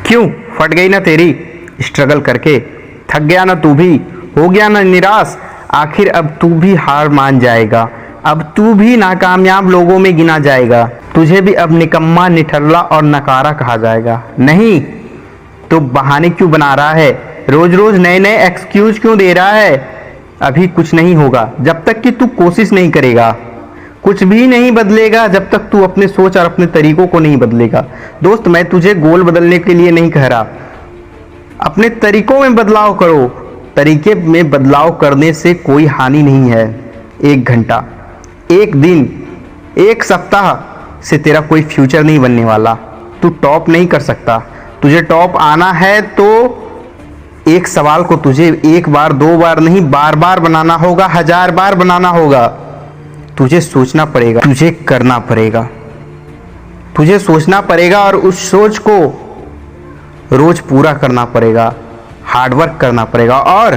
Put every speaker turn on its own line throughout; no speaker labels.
क्यों फट गई ना तेरी स्ट्रगल करके? थक गया ना तू भी? हो गया ना निराश? आखिर अब तू भी हार मान जाएगा, अब तू भी नाकामयाब लोगों में गिना जाएगा, तुझे भी अब निकम्मा, निठल्ला और नकारा कहा जाएगा। नहीं तो बहाने क्यों बना रहा है? रोज रोज नए नए एक्सक्यूज क्यों दे रहा है? अभी कुछ नहीं होगा जब तक कि तू कोशिश नहीं करेगा। कुछ भी नहीं बदलेगा जब तक तू अपने सोच और अपने तरीकों को नहीं बदलेगा। दोस्त, मैं तुझे गोल बदलने के लिए नहीं कह रहा, अपने तरीकों में बदलाव करो। तरीके में बदलाव करने से कोई हानि नहीं है। 1 घंटा, 1 दिन, 1 सप्ताह से तेरा कोई फ्यूचर नहीं बनने वाला। तू टॉप नहीं कर सकता। तुझे टॉप आना है तो एक सवाल को तुझे 1 बार 2 बार नहीं, बार बार बनाना होगा, 1000 बार बनाना होगा। तुझे सोचना पड़ेगा, तुझे करना पड़ेगा, तुझे सोचना पड़ेगा और उस सोच को रोज पूरा करना पड़ेगा, हार्डवर्क करना पड़ेगा और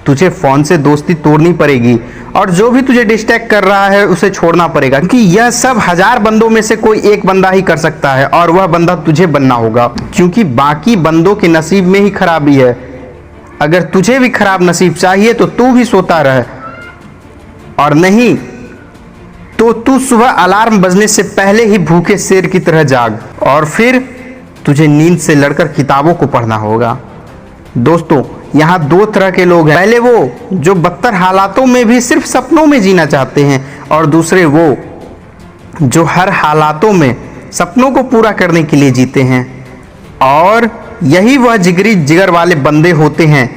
तुझे फोन से दोस्ती तोड़नी पड़ेगी और जो भी तुझे डिस्ट्रैक्ट कर रहा है उसे छोड़ना पड़ेगा, क्योंकि यह सब 1000 बंदों में से कोई एक बंदा ही कर सकता है और वह बंदा तुझे बनना होगा, क्योंकि बाकी बंदों के नसीब में ही खराबी है। अगर तुझे भी खराब नसीब चाहिए तो तू भी सोता रह, और नहीं तो तू सुबह अलार्म बजने से पहले ही भूखे शेर की तरह जाग और फिर तुझे नींद से लड़कर किताबों को पढ़ना होगा। दोस्तों, यहाँ 2 तरह के लोग हैं। पहले वो जो बदतर हालातों में भी सिर्फ सपनों में जीना चाहते हैं और दूसरे वो जो हर हालातों में सपनों को पूरा करने के लिए जीते हैं। और यही वह जिगरी जिगर वाले बंदे होते हैं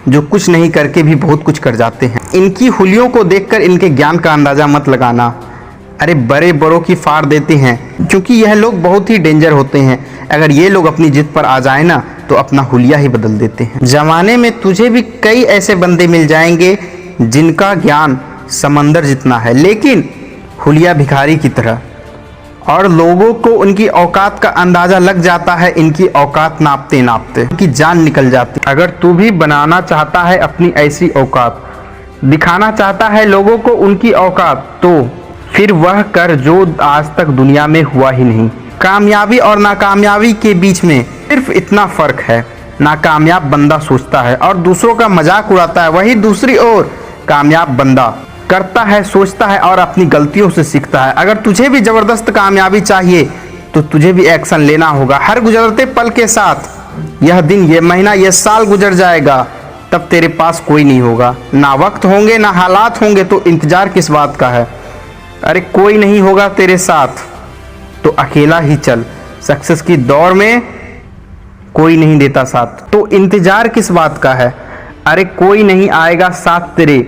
जो कुछ नहीं करके भी बहुत कुछ कर जाते हैं। इनकी हुलियों को देखकर इनके ज्ञान का अंदाजा मत लगाना। अरे बड़े बड़ों की फाड़ देते हैं, क्योंकि यह लोग बहुत ही डेंजर होते हैं। अगर ये लोग अपनी जिद पर आ जाए ना तो अपना हुलिया ही बदल देते हैं। जमाने में तुझे भी कई ऐसे बंदे मिल जाएंगे जिनका ज्ञान समंदर जितना है लेकिन हुलिया भिखारी की तरह, और लोगों को उनकी औकात का अंदाजा लग जाता है। इनकी औकात नापते नापते उनकी जान निकल जाती। अगर तू भी बनाना चाहता है अपनी ऐसी औकात, दिखाना चाहता है लोगों को उनकी औकात, तो फिर वह कर जो आज तक दुनिया में हुआ ही नहीं। कामयाबी और नाकामयाबी के बीच में सिर्फ इतना फर्क है, नाकामयाब बंदा सोचता है और दूसरों का मजाक उड़ाता है, वही दूसरी ओर कामयाब बंदा करता है, सोचता है और अपनी गलतियों से सीखता है। अगर तुझे भी जबरदस्त कामयाबी चाहिए तो तुझे भी एक्शन लेना होगा। हर गुजरते पल के साथ यह दिन, ये महीना, यह साल गुजर जाएगा, तब तेरे पास कोई नहीं होगा, ना वक्त होंगे ना हालात होंगे, तो इंतजार किस बात का है? अरे कोई नहीं होगा तेरे साथ तो अकेला ही चल। सक्सेस की दौड़ में कोई नहीं देता साथ, तो इंतजार किस बात का है? अरे कोई नहीं आएगा साथ तेरे,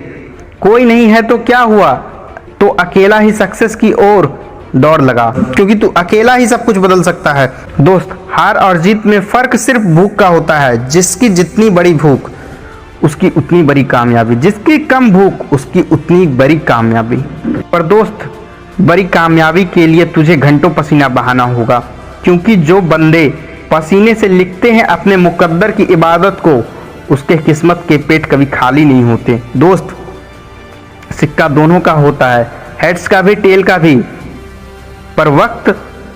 कोई नहीं है तो क्या हुआ, तो अकेला ही सक्सेस की ओर दौड़ लगा, क्योंकि तू अकेला ही सब कुछ बदल सकता है। दोस्त, हार और जीत में फर्क सिर्फ भूख का होता है। जिसकी जितनी बड़ी भूख उसकी उतनी बड़ी कामयाबी, जिसकी कम भूख उसकी उतनी बड़ी कामयाबी। पर दोस्त, बड़ी कामयाबी के लिए तुझे घंटों पसीना बहाना होगा, क्योंकि जो बंदे पसीने से लिखते हैं अपने मुकद्दर की इबादत को, उसके किस्मत के पेट कभी खाली नहीं होते। दोस्त, सिक्का दोनों का होता है, हेड्स का भी टेल का भी, पर वक्त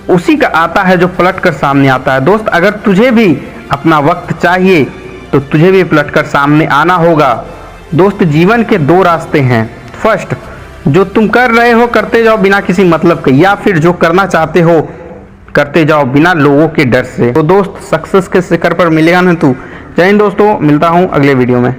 उसी का आता है जो पलट कर सामने आता है। दोस्त, अगर तुझे भी अपना वक्त चाहिए तो तुझे भी पलट कर सामने आना होगा। दोस्त, जीवन के 2 रास्ते हैं। फर्स्ट, जो तुम कर रहे हो करते जाओ बिना किसी मतलब के, या फिर जो करना चाहते हो करते जाओ बिना लोगों के डर से। तो दोस्त, सक्सेस के शिखर पर मिलेगा ना तू। जय हिंद दोस्तों, मिलता हूँ अगले वीडियो में।